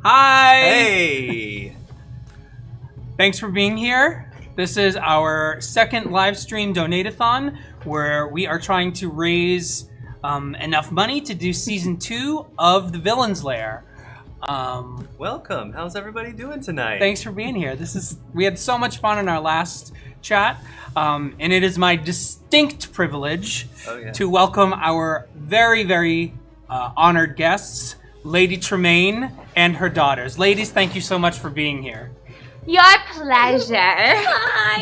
Hi! Hey! Thanks for being here. This is our second live stream donate-a-thon where we are trying to raise enough money to do season 2 of The Villain's Lair. Welcome. How's everybody doing tonight? Thanks for being here. We had so much fun in our last chat, and it is my distinct privilege to welcome our very, very honored guests, Lady Tremaine and her daughters. Ladies, thank you so much for being here. Your pleasure. Hi.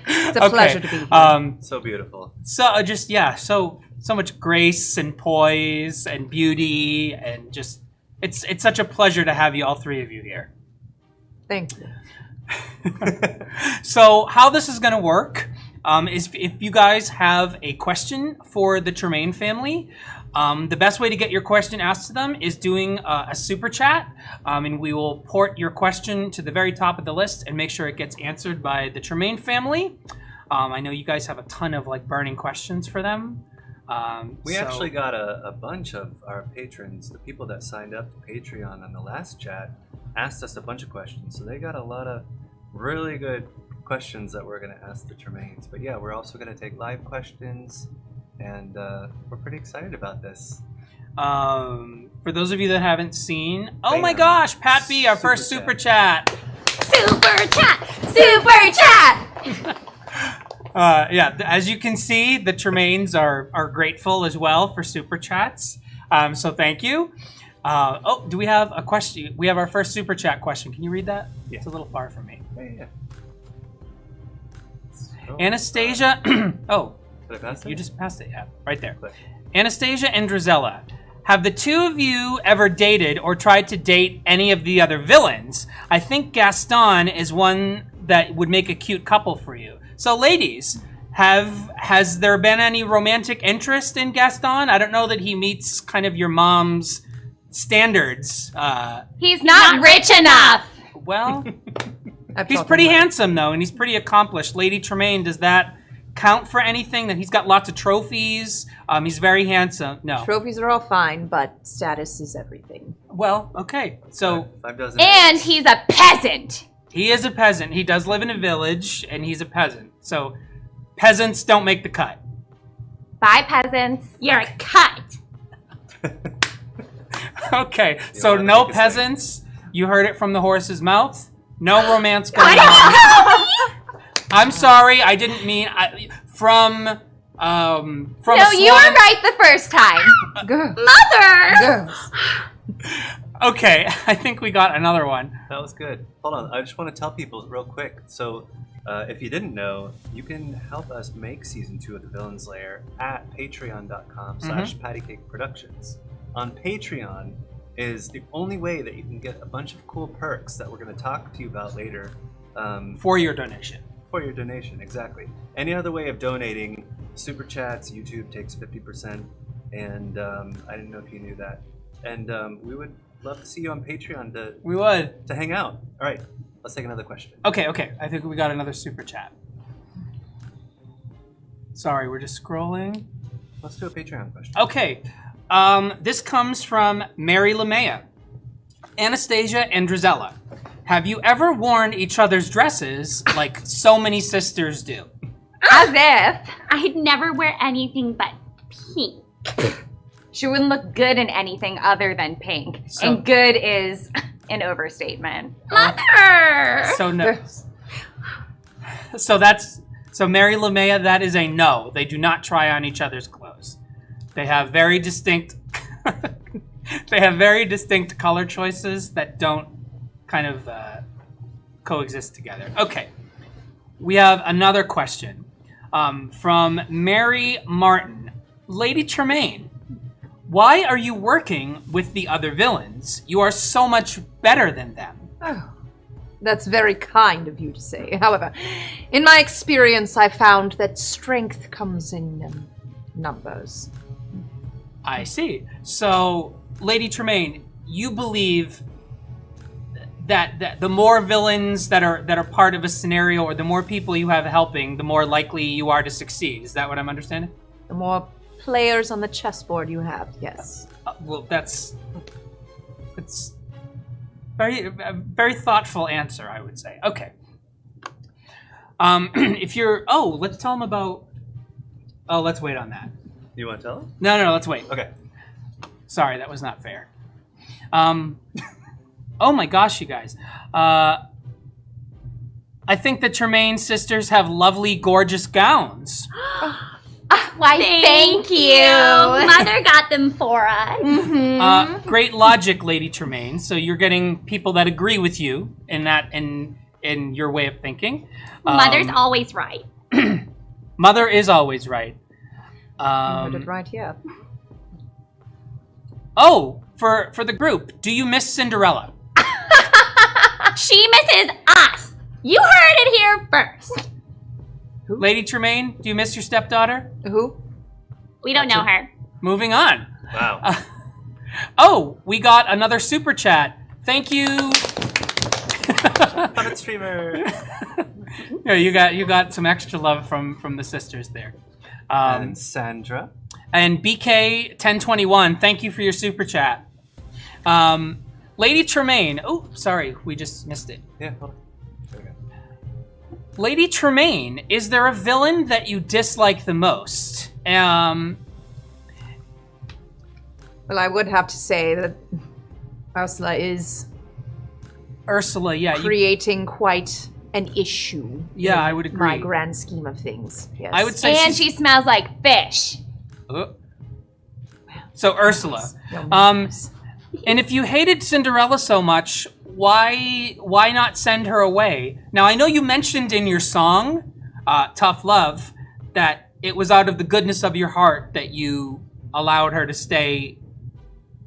It's a pleasure to be here. So beautiful. So much grace and poise and beauty, and just it's such a pleasure to have you, all three of you here. Thank you. So how this is going to work is if you guys have a question for the Tremaine family, the best way to get your question asked to them is doing a super chat, and we will port your question to the very top of the list and make sure it gets answered by the Tremaine family. I know you guys have a ton of burning questions for them. We actually got a bunch of our patrons, the people that signed up to Patreon on the last chat, asked us a bunch of questions. So they got a lot of really good questions that we're going to ask the Tremaines. But yeah, we're also going to take live questions, and we're pretty excited about this. For those of you that haven't seen, oh my gosh, Pat B, our first super chat. Super chat! Super chat! Yeah, as you can see, the Tremaines are grateful as well for super chats. So thank you. Do we have a question? We have our first super chat question. Can you read that? Yeah. It's a little far from me. Yeah. Anastasia. Oh, did I pass it? you just passed it. Yeah, right there. Click. Anastasia and Drizella, have the two of you ever dated or tried to date any of the other villains? I think Gaston is one that would make a cute couple for you. So, ladies, has there been any romantic interest in Gaston? I don't know that he meets kind of your mom's standards. He's not rich enough. Well, he's pretty handsome, though, and he's pretty accomplished. Lady Tremaine, does that count for anything? That he's got lots of trophies? He's very handsome. No. Trophies are all fine, but status is everything. Well, okay. So, 5 dozen. And he's a peasant. he is a peasant. He does live in a village, and he's a peasant. So, peasants don't make the cut. Bye, peasants. You're a cut. Okay, You so know what, no make a peasants. You heard it from the horse's mouth. No romance going on. I'm sorry, I didn't mean from. No, a you were right the first time. Girls. Mother! Girls. Okay, I think we got another one. That was good. Hold on, I just want to tell people real quick. So, if you didn't know, you can help us make season 2 of The Villain's Lair at patreon.com/PattyCake Productions. On Patreon is the only way that you can get a bunch of cool perks that we're going to talk to you about later. For your donation. For your donation, exactly. Any other way of donating, super chats, YouTube takes 50%, and I didn't know if you knew that. And we would love to see you on Patreon to hang out. All right, let's take another question. Okay. I think we got another super chat. Sorry, we're just scrolling. Let's do a Patreon question. Okay, this comes from Mary LeMaya. Anastasia and Drizella, have you ever worn each other's dresses like so many sisters do? As if. I'd never wear anything but pink. She wouldn't look good in anything other than pink. And good is an overstatement. Mother! So no. So Mary LeMaya, that is a no. They do not try on each other's clothes. They have very distinct color choices that don't kind of coexist together. Okay. We have another question from Mary Martin. Lady Tremaine, why are you working with the other villains? You are so much better than them. Oh, that's very kind of you to say. However, in my experience, I found that strength comes in numbers. I see. So, Lady Tremaine, you believe that the more villains that are part of a scenario, or the more people you have helping, the more likely you are to succeed. Is that what I'm understanding? The more players on the chessboard you have, yes. Well, that's very thoughtful answer, I would say. Okay. If you're, let's tell them about. Oh, let's wait on that. You want to tell them? No, let's wait. Okay. Sorry, that was not fair. Oh my gosh, you guys. I think the Tremaine sisters have lovely, gorgeous gowns. Why, thank you. Mother got them for us. Mm-hmm. Great logic, Lady Tremaine. So you're getting people that agree with you in that in your way of thinking. Mother's always right. Mother is always right. Put it right here. Oh, for the group, do you miss Cinderella? She misses us. You heard it here first. Lady Tremaine, do you miss your stepdaughter? Who? We don't know her. Moving on. Wow. We got another super chat. Thank you. Puppet streamer. Yeah, you got some extra love from the sisters there. And Sandra. And BK 1021, thank you for your super chat. Lady Tremaine. Oh, sorry, we just missed it. Yeah, hold on. Okay. Lady Tremaine, is there a villain that you dislike the most? Well, I would have to say that Ursula is Ursula, creating quite an issue. Yeah, I would in agree. my grand scheme of things. Yes. I would say And she smells like fish. So Ursula. Yes. And if you hated Cinderella so much, why not send her away? Now, I know you mentioned in your song, Tough Love, that it was out of the goodness of your heart that you allowed her to stay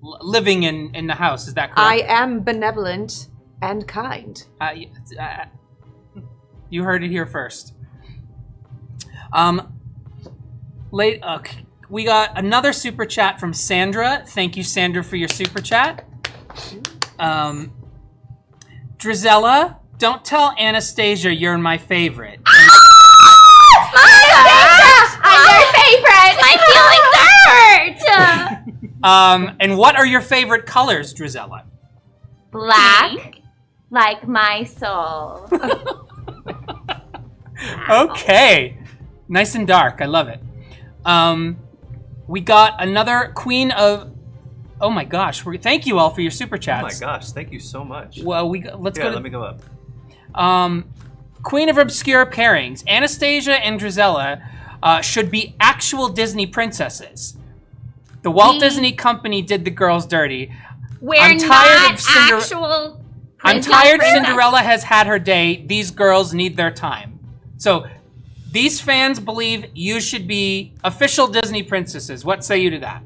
living in the house. Is that correct? I am benevolent and kind. You heard it here first. We got another super chat from Sandra. Thank you, Sandra, for your super chat. Drizella, don't tell Anastasia you're my favorite. I'm your favorite. My feelings hurt. And what are your favorite colors, Drizella? Black, like my soul. Okay. Nice and dark. I love it. We got another queen of... Oh my gosh. Thank you all for your super chats. Oh my gosh, thank you so much. Well, let's go to... let me go up. Queen of Obscure Pairings. Anastasia and Drizella should be actual Disney princesses. The Walt Disney Company did the girls dirty. We're not actual I'm tired Cinderella has had her day. These girls need their time. So... these fans believe you should be official Disney princesses. What say you to that?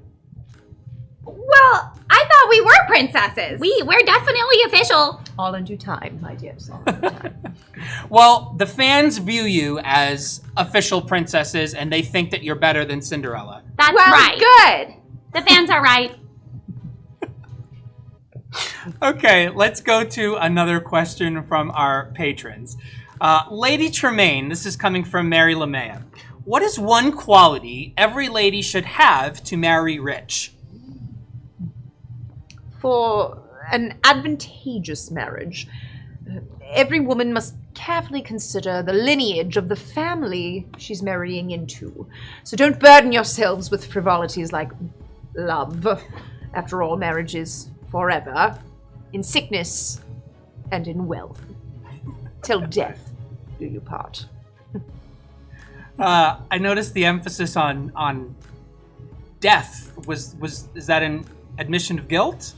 Well, I thought we were princesses. We're definitely official. All in due time, my dears. All in due time. Well, the fans view you as official princesses, and they think that you're better than Cinderella. That's right. Good. The fans are right. Okay, let's go to another question from our patrons. Lady Tremaine, this is coming from Mary LeMay. What is one quality every lady should have to marry rich? For an advantageous marriage, every woman must carefully consider the lineage of the family she's marrying into. So don't burden yourselves with frivolities like love. After all, marriage is forever, in sickness and in wealth. Till death do you part. I noticed the emphasis on death. Is that an admission of guilt?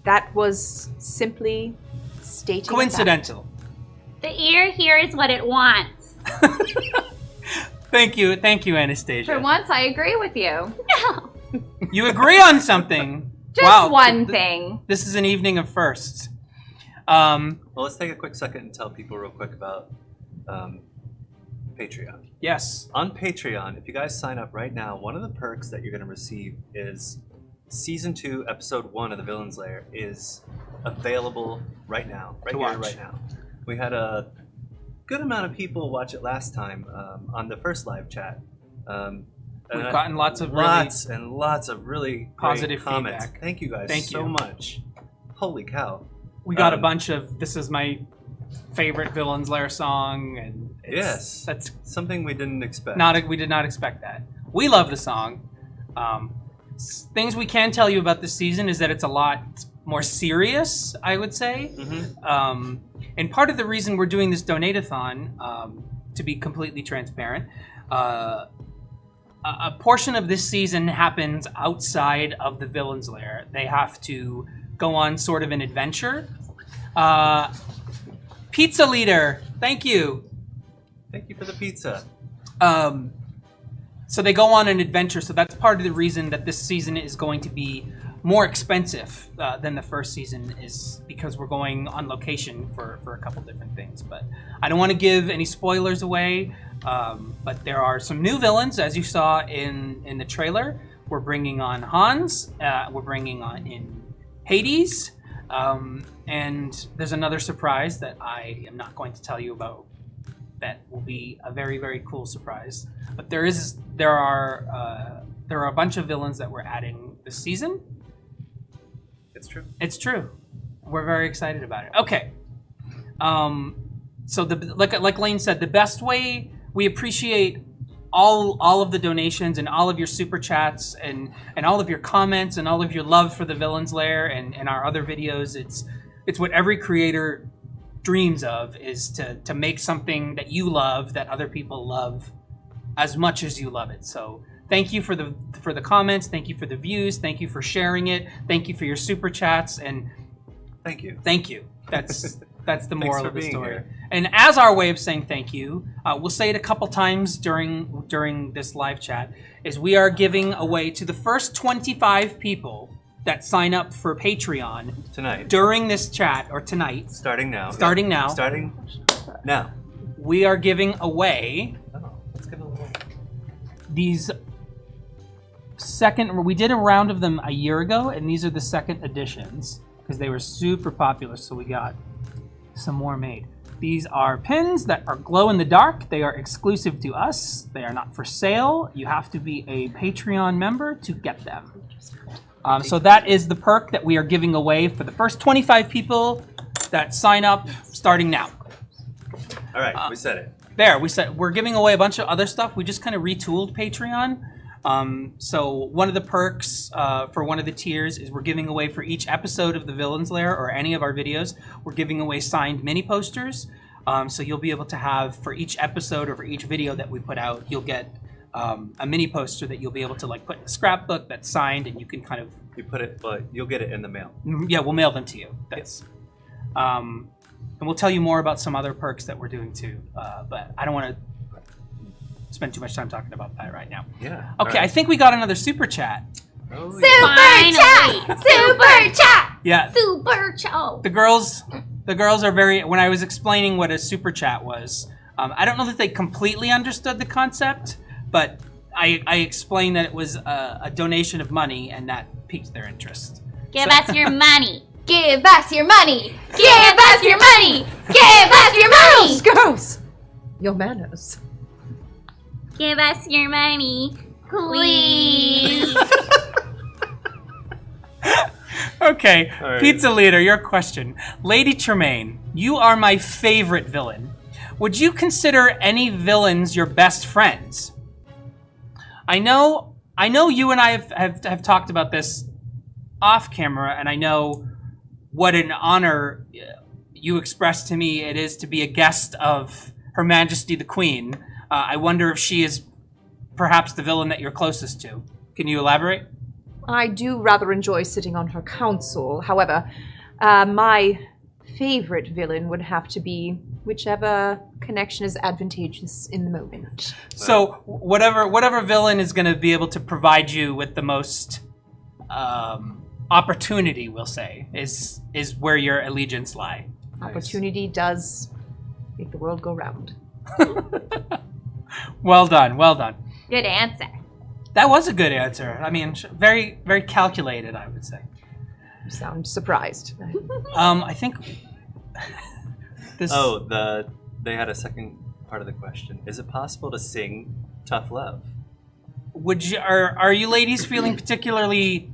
That was simply stating coincidental. The ear hears what it wants. Thank you, Anastasia. For once, I agree with you. You agree on something. Just wow, one thing. This is an evening of firsts. Well, let's take a quick second and tell people real quick about Patreon. Yes. On Patreon, if you guys sign up right now, one of the perks that you're going to receive is Season 2, Episode 1 of The Villain's Lair is available right now. Right here, right now. We had a good amount of people watch it last time on the first live chat. We've gotten lots of really positive comments. feedback. Thank you guys so much. Holy cow. We got a bunch of "This is my favorite Villain's Lair song," and that's something we didn't expect. We did not expect that. We love the song. Things we can tell you about this season is that it's a lot more serious, I would say. Mm-hmm. And part of the reason we're doing this donate-a-thon, to be completely transparent, a portion of this season happens outside of the Villain's Lair. They have to go on sort of an adventure. Pizza Leader, thank you. Thank you for the pizza. So they go on an adventure, so that's part of the reason that this season is going to be more expensive than the first season, is because we're going on location for a couple different things. But I don't want to give any spoilers away, but there are some new villains, as you saw in the trailer. We're bringing on Hans, we're bringing on in Hades, and there's another surprise that I am not going to tell you about. That will be a very, very cool surprise. But there are a bunch of villains that we're adding this season. It's true. It's true. We're very excited about it. Okay. So like Layne said, the best way we appreciate all of the donations and all of your super chats and all of your comments and all of your love for the Villain's Lair and our other videos. It's what every creator dreams of, is to make something that you love, that other people love as much as you love it. So thank you for the comments, thank you for the views, thank you for sharing it, thank you for your super chats, and thank you. That's the moral of the story. Here. And as our way of saying thank you, we'll say it a couple times during this live chat, is we are giving away to the first 25 people that sign up for Patreon tonight during this chat, or tonight. Starting now. We are giving away let's give a little. These we did a round of them a year ago, and these are the second editions because they were super popular, so we got some more made. These are pins that are glow in the dark. They are exclusive to us. They are not for sale. You have to be a Patreon member to get them. So that is the perk that we are giving away for the first 25 people that sign up starting now. All right, we said it. There, we're giving away a bunch of other stuff. We just kind of retooled Patreon. So one of the perks for one of the tiers is we're giving away for each episode of the Villain's Lair or any of our videos, we're giving away signed mini posters. So you'll be able to have, for each episode or for each video that we put out, you'll get a mini poster that you'll be able to put in a scrapbook that's signed, and you can kind of... You put it, but you'll get it in the mail. Yeah, we'll mail them to you. That's... And we'll tell you more about some other perks that we're doing too. But I don't want to spend too much time talking about that right now. Yeah. Okay, right. I think we got another super chat. Oh, Super chat! Yeah. Super chat! The girls are very... When I was explaining what a super chat was, I don't know that they completely understood the concept, but I explained that it was a donation of money, and that piqued their interest. Give us your money! Give us your money! Give us your money! Give us your money! Girls! Your manners. Give us your money, please! Okay, right. Pizza Leader, your question. Lady Tremaine, you are my favorite villain. Would you consider any villains your best friends? I know you and I have talked about this off camera, and I know what an honor you expressed to me it is to be a guest of Her Majesty the Queen. I wonder if she is perhaps the villain that you're closest to. Can you elaborate? I do rather enjoy sitting on her council. However, my favorite villain would have to be whichever connection is advantageous in the moment. So whatever villain is going to be able to provide you with the most opportunity, we'll say, is where your allegiance lie. Opportunity does make the world go round. Well done, well done. Good answer. That was a good answer. I mean, very, very calculated, I would say. You sound surprised. I think this... They had a second part of the question. Is it possible to sing Tough Love? Are you ladies feeling particularly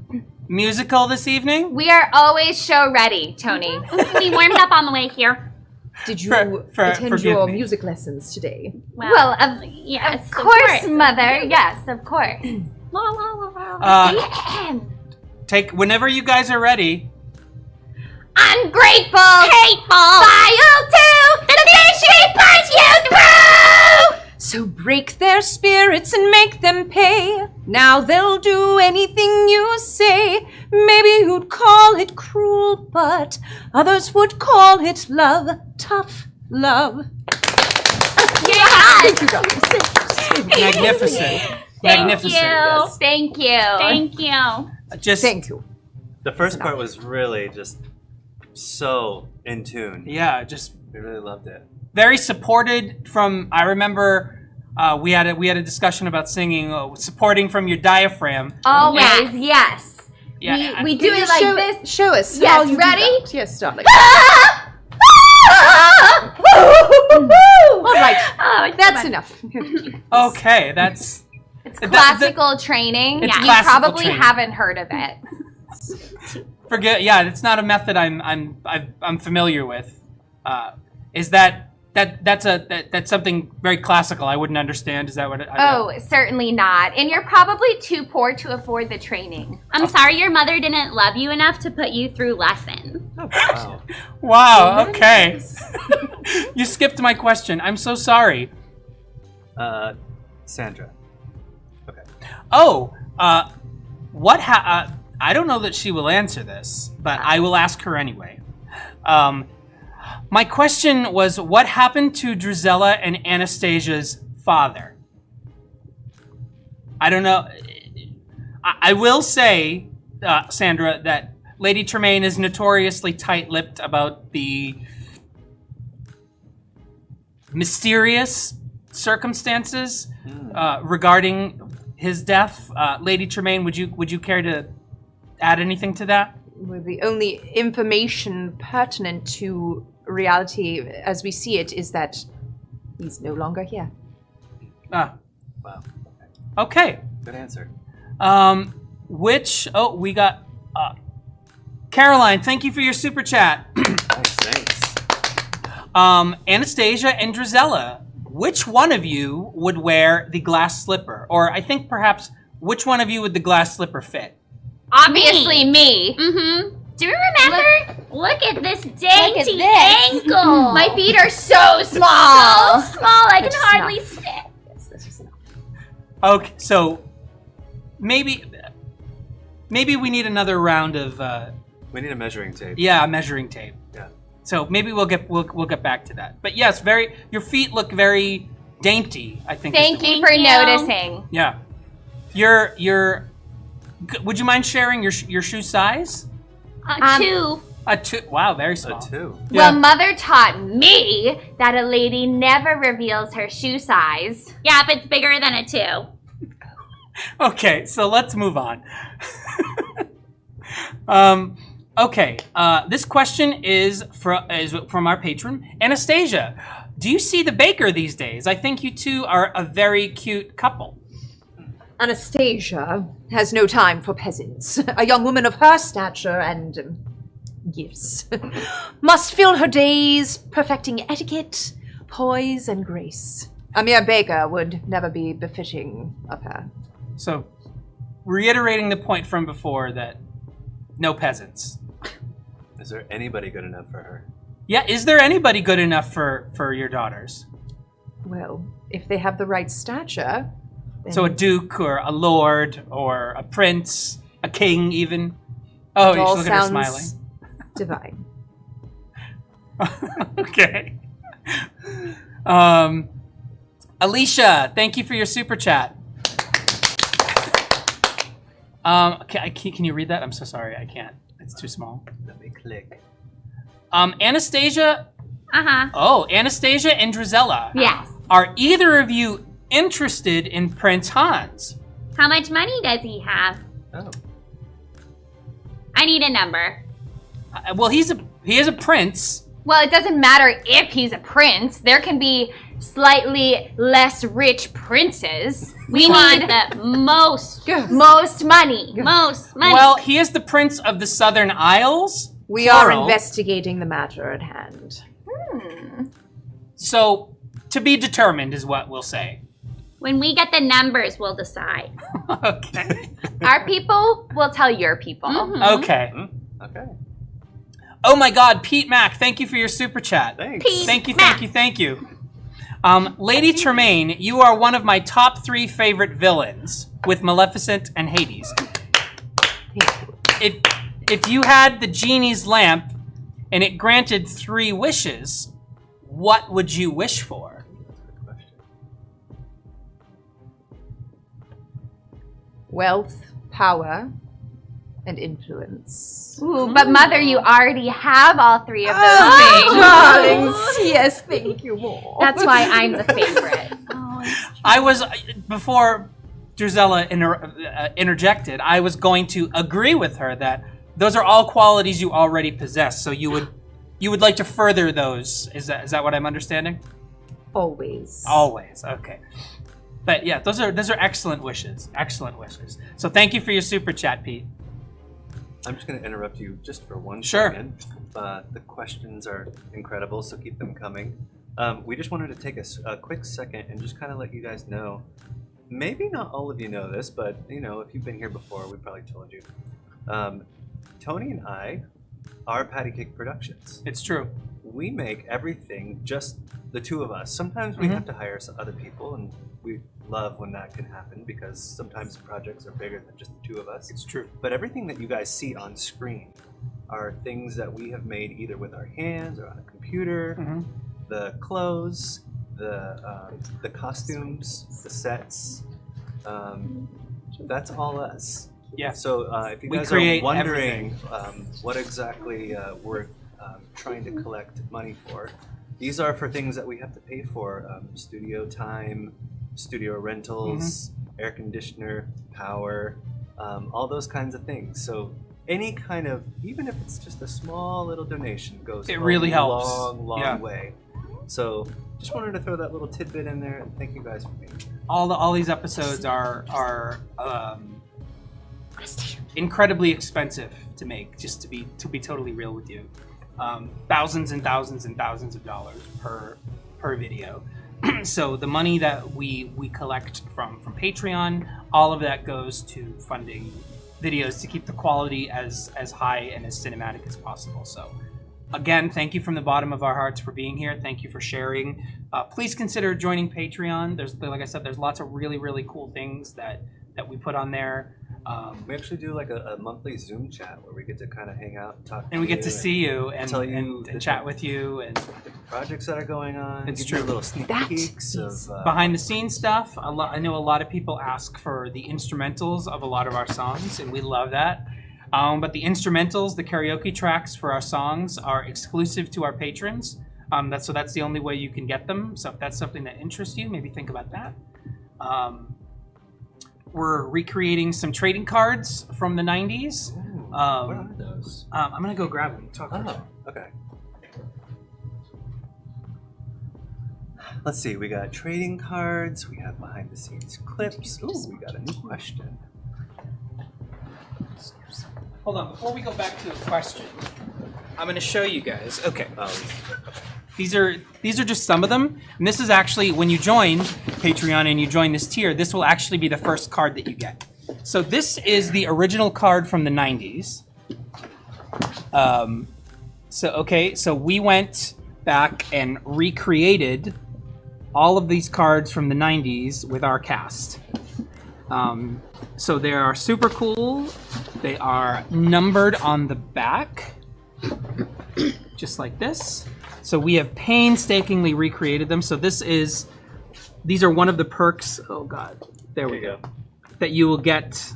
musical this evening? We are always show ready, Tony. We warmed up on the way here. Did you attend forgive your me. music lessons today? Well, Yes, of course, Mother. Yes, of course. Take whenever you guys are ready. Ungrateful! Hateful! Vile too! The things she puts you through! So break their spirits and make them pay. Now they'll do anything you say. Maybe you'd call it cruel, but others would call it love. Tough love. Yes! Magnificent. Magnificent. you. Thank you. Thank you. Just Thank you. The first part was really just so in tune. yeah, just We really loved it. very supported from. I remember we had a discussion about singing, supporting from your diaphragm. Always, yes. Yeah, We do it like this. Show us. Yes, how you do ready? that. Yes, start like that. All right. Oh, That's enough. okay, that's It's classical training. It's You classical probably training. haven't heard of it. forget. Yeah, it's not a method I'm familiar with. Is that's something very classical? I wouldn't understand. Is that what? Oh, certainly not. And you're probably too poor to afford the training. I'm sorry your mother didn't love you enough to put you through lessons. Wow. Wow. Okay. You skipped my question. I'm so sorry. Sandra. Okay. Oh, I don't know that she will answer this, but I will ask her anyway. My question was, what happened to Drizella and Anastasia's father? I don't know. I will say, Sandra, that Lady Tremaine is notoriously tight-lipped about the mysterious circumstances regarding his death. Lady Tremaine, would you care to add anything to that? Well, the only information pertinent to reality as we see it is that he's no longer here. Ah, Wow. okay. Good answer. We got Caroline, thank you for your super chat. Nice, thanks. Anastasia and Drizella, which one of you would wear the glass slipper? Or I think perhaps, which one of you would the glass slipper fit? Obviously me. Mm-hmm. Do you remember? Look at this Look dainty at this. ankle. My feet are so small. so small I can That's hardly enough. sit. Yes, that's just enough. Okay, so maybe we need another round of We need a measuring tape. measuring tape. Yeah. So maybe we'll get back to that. But yes, your feet look very dainty, I think. is Thank the you word. for you. noticing. Yeah. Would you mind sharing your shoe size? Two. A 2. Wow, very A small. 2. Yeah. Well, Mother taught me that a lady never reveals her shoe size. Yeah, if it's bigger than a 2. Okay, so let's move on. Okay, this question is from our patron, Anastasia. Do you see the baker these days? I think you two are a very cute couple. Anastasia has no time for peasants. A young woman of her stature and gifts must fill her days perfecting etiquette, poise, and grace. A mere baker would never be befitting of her. So, reiterating the point from before that no peasants. Is there anybody good enough for her? Yeah, is there anybody good enough for your daughters? Well, if they have the right stature, then So a duke or a lord or a prince, a king even? Oh, it you all should look at her sounds smiling. divine. Okay. Alicia, thank you for your super chat. Can you read that? I'm so sorry, I can't. It's too small. Let me click. Anastasia. Uh-huh. Oh, Anastasia and Drizella. Yes. Are either of you interested in Prince Hans? How much money does he have? Oh. I need a number. Well, he is a prince. Well, it doesn't matter if he's a prince. There can be slightly less rich princes. We want the most Most money. money. Well, he is the prince of the Southern Isles. We are plural. investigating the matter at hand. So, to be determined is what we'll say. When we get the numbers, we'll decide. Okay. Our people will tell your people. Okay. Okay. Oh my God, Pete Mack, thank you for your super chat. Thanks. Pete. Thank you, Mack. thank you, thank you. Lady Tremaine, you are one of my top 3 favorite villains with Maleficent and Hades. If you had the genie's lamp and it granted 3 wishes, what would you wish for? Wealth, power, and influence. Ooh, but Mother, you already have all 3 of those things. Darlings, yes, thank you more. That's why I'm the favorite. I was, before Drizella interjected, I was going to agree with her that those are all qualities you already possess, so you would like to further those. Is that what I'm understanding? Always. Always, okay. But yeah, those are excellent wishes. Excellent wishes. So thank you for your super chat, Pete. I'm just going to interrupt you just for one Sure. second. The questions are incredible, so keep them coming. We just wanted to take a quick second and just kind of let you guys know. Maybe not all of you know this, but you know, if you've been here before, we probably told you. Tony and I are PattyCake Productions. It's true. We make everything just the 2 of us. Sometimes we have to hire some other people, and we love when that can happen because sometimes projects are bigger than just the 2 of us. It's true. But everything that you guys see on screen are things that we have made either with our hands or on a computer. The clothes, the costumes, the sets. That's all us. Yeah. So if you We guys create are wondering what exactly we're trying to collect money for, these are for things that we have to pay for: studio time, studio rentals, air conditioner, power, all those kinds of things. So any kind of, even if it's just a small little donation, goes It really a helps. long way. So just wanted to throw that little tidbit in there, and thank you guys for being here. All these episodes are incredibly expensive to make. Just to be totally real with you, thousands and thousands and thousands of dollars per video. So the money that we collect from Patreon, all of that goes to funding videos to keep the quality as high and as cinematic as possible. So again, thank you from the bottom of our hearts for being here. Thank you for sharing. Please consider joining Patreon. There's, like I said, there's lots of really, really cool things that we put on there. We actually do like a monthly Zoom chat where we get to kind of hang out and talk. And we get to see you and tell you and chat with you and different projects that are going on. It's give you true. little sneak peeks of behind the scenes stuff. I know a lot of people ask for the instrumentals of a lot of our songs, and we love that. But the instrumentals, the karaoke tracks for our songs, are exclusive to our patrons. That's the only way you can get them. So if that's something that interests you, maybe think about that. We're recreating some trading cards from the 90s. what are those? I'm gonna go grab them. Talk for a Oh, second. okay. Let's see. We got trading cards. We have behind the scenes clips. Ooh, we got a new question. Hold on, before we go back to the question, I'm going to show you guys. Okay, these are just some of them, and this is actually, when you join Patreon and you join this tier, this will actually be the first card that you get. So this is the original card from the 90s. So we went back and recreated all of these cards from the 90s with our cast. So they are super cool. They are numbered on the back, just like this. So we have painstakingly recreated them. So these are one of the perks. Oh God, there we go. That you will get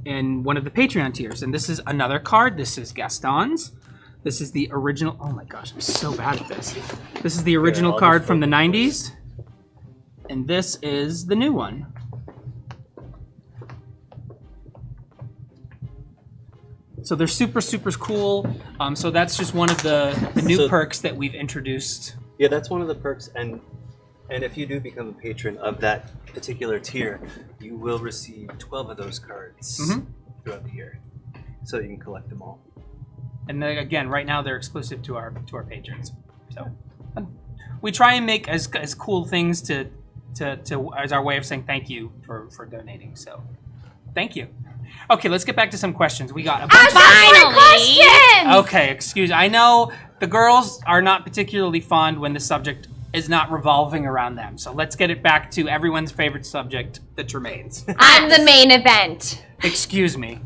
in one of the Patreon tiers. And this is another card. This is Gaston's. This is the original. Oh my gosh, I'm so bad at this. This is the original card from the 90s. And this is the new one. So they're super, super cool. So that's just one of the new perks that we've introduced. Yeah, that's one of the perks, and And if you do become a patron of that particular tier, you will receive 12 of those cards throughout the year, so you can collect them all. And then, again, right now they're exclusive to our patrons. So we try and make as cool things to as our way of saying thank you for donating. So thank you. Okay, let's get back to some questions. We got a bunch Finally! Questions! Okay, excuse. I know the girls are not particularly fond when the subject is not revolving around them. So let's get it back to everyone's favorite subject, the Tremaines. I'm the main event. Excuse me.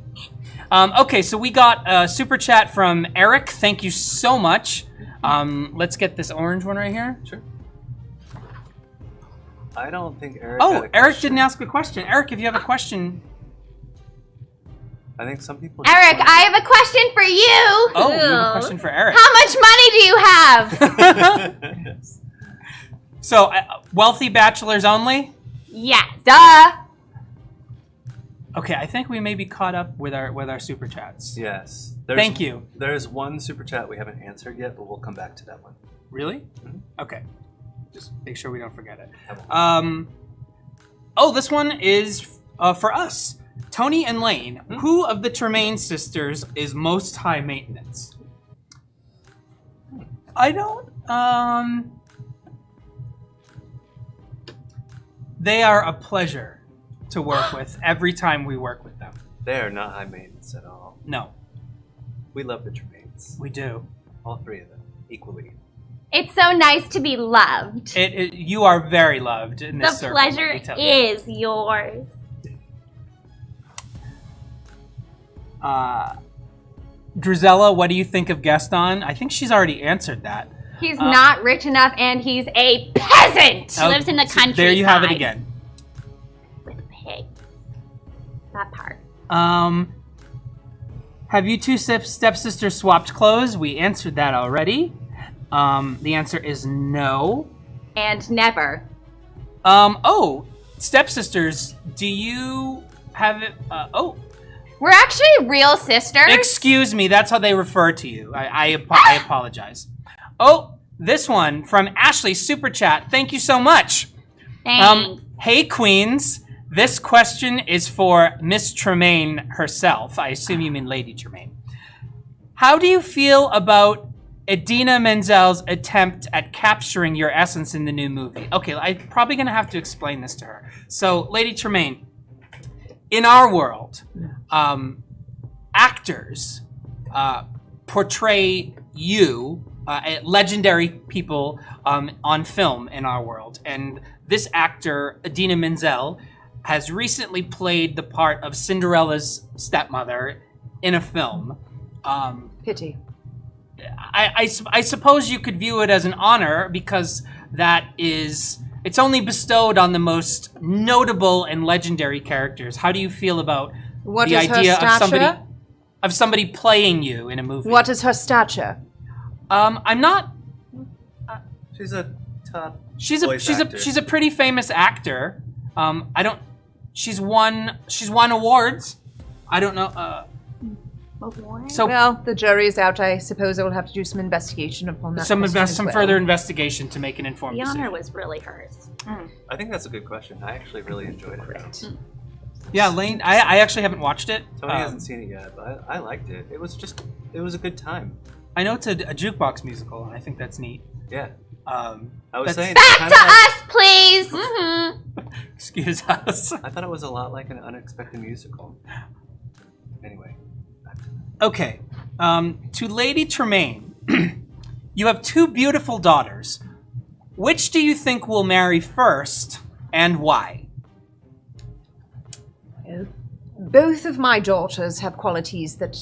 Okay, so we got a super chat from Eric. Thank you so much. Let's get this orange one right here. Sure. I don't think Eric. Oh, Eric didn't ask a question. Eric, if you have a question. I think some people. Eric, I have a question for you. Oh, you have a question for Eric. How much money do you have? So, wealthy bachelors only? Yes. Duh. Okay, I think we may be caught up with our super chats. Yes. Thank you. There's one super chat we haven't answered yet, but we'll come back to that one. Really? Okay. Just make sure we don't forget it. I Oh, this one is for us. Tony and Layne. Who of the Tremaine sisters is most high maintenance? I don't... They are a pleasure to work with every time we work with them. They are not high maintenance at all. No, We love the Tremaines. we do. All three of them, equally. It's so nice to be loved. You are very loved in this The circle. pleasure let me tell you. is yours. Drizella, what do you think of Gaston? I think she's already answered that. He's not rich enough and he's a peasant. She lives in the so countryside. there you have it again. With pigs. That part. Have you two stepsisters swapped clothes? We answered that already. The answer is no. And never. Oh, stepsisters, do you have it? We're actually real sisters. Excuse me, that's how they refer to you. I apologize. Oh, this one from Ashley Super Chat. Thank you so much. Thanks. Hey, Queens. This question is for Miss Tremaine herself. I assume you mean Lady Tremaine. How do you feel about Idina Menzel's attempt at capturing your essence in the new movie? Okay, I'm probably going to have to explain this to her. So, Lady Tremaine, in our world, actors portray you, legendary people on film in our world. And this actor, Idina Menzel, has recently played the part of Cinderella's stepmother in a film. Pity. I suppose you could view it as an honor because it's only bestowed on the most notable and legendary characters. How do you feel about What the is her idea stature? of somebody playing you in a movie? What is her stature? I'm not. She's a top. She's voice a pretty famous actor. I don't. She's won awards. I don't know. So Well, the jury's out. I suppose I will have to do some investigation upon that. some question as well. further investigation to make an informed The honor decision. was really hers. I think that's a good question. I actually really enjoyed it. Yeah, Layne. I actually haven't watched it. Tony hasn't seen it yet, but I liked it. It was a good time. I know it's a jukebox musical, and I think that's neat. Yeah. I I was saying. Back to us, please. Excuse us. I thought it was a lot like an unexpected musical. Anyway. Okay. To Lady Tremaine, you have two beautiful daughters. Which do you think will marry first, and why? Both of my daughters have qualities that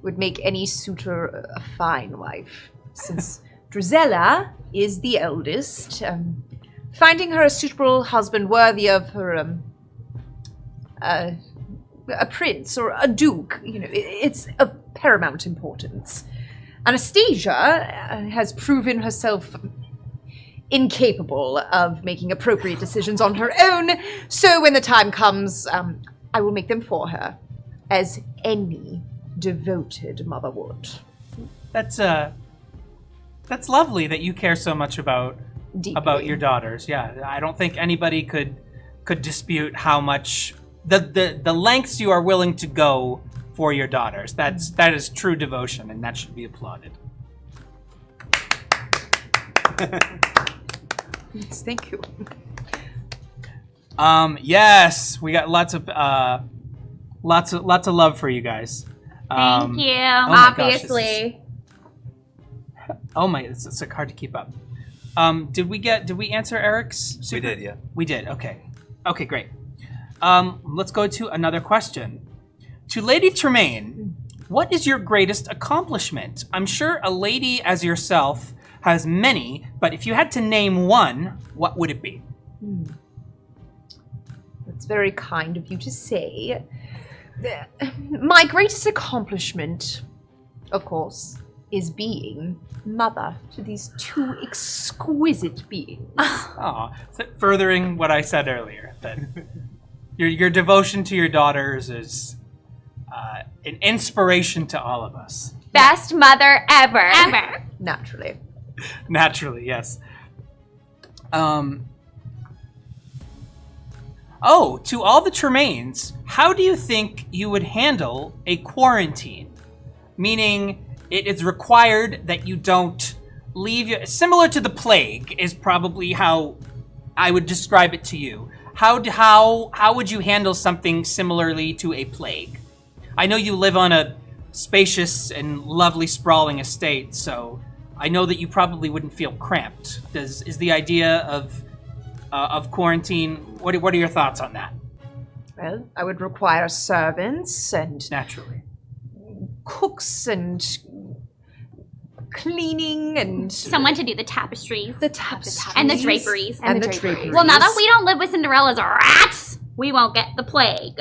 would make any suitor a fine wife. Since Drizella is the eldest, finding her a suitable husband worthy of her, a prince or a duke, it's of paramount importance. Anastasia has proven herself incapable of making appropriate decisions on her own, so when the time comes, I will make them for her, as any devoted mother would. That's lovely that you care so much about Deeply. about your daughters. Yeah, I don't think anybody could dispute how much the lengths you are willing to go for your daughters. That is true devotion, and that should be applauded. Yes, thank you. Yes, we got lots of love for you guys. Thank you. oh my gosh, Obviously. Oh my, it's like hard to keep up. Did we answer Eric's? We did, yeah. We did. Okay. Okay, great. Let's go to another question. To Lady Tremaine, what is your greatest accomplishment? I'm sure a lady as yourself has many, but if you had to name one, what would it be? That's very kind of you to say. My greatest accomplishment, of course, is being mother to these two exquisite beings. Oh, furthering what I said earlier, that your devotion to your daughters is an inspiration to all of us. Best mother ever. Ever. Naturally. Naturally, yes. Oh, to all the Tremaines, how do you think you would handle a quarantine? Meaning, it is required that you don't leave. Similar to the plague is probably how I would describe it to you. How would you handle something similarly to a plague? I know you live on a spacious and lovely sprawling estate, so I know that you probably wouldn't feel cramped. Is the idea of quarantine? What are your thoughts on that? Well, I would require servants and Naturally. cooks and cleaning and Someone to do the tapestries. the tapestries And the draperies. and the draperies. Well, now that we don't live with Cinderella's rats, we won't get the plague.